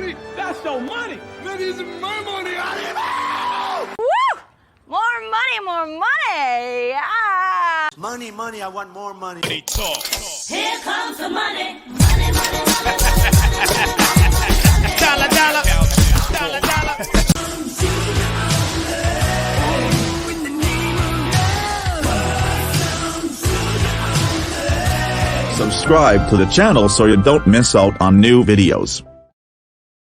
money? That's so money. That is my money. Woo! More money, more money. Ah. Money, money, I want more money. They talk. Here comes the money. Money, money, money, money. Dollar, dollar. Dollar, dollar. Subscribe to the channel so you don't miss out on new videos.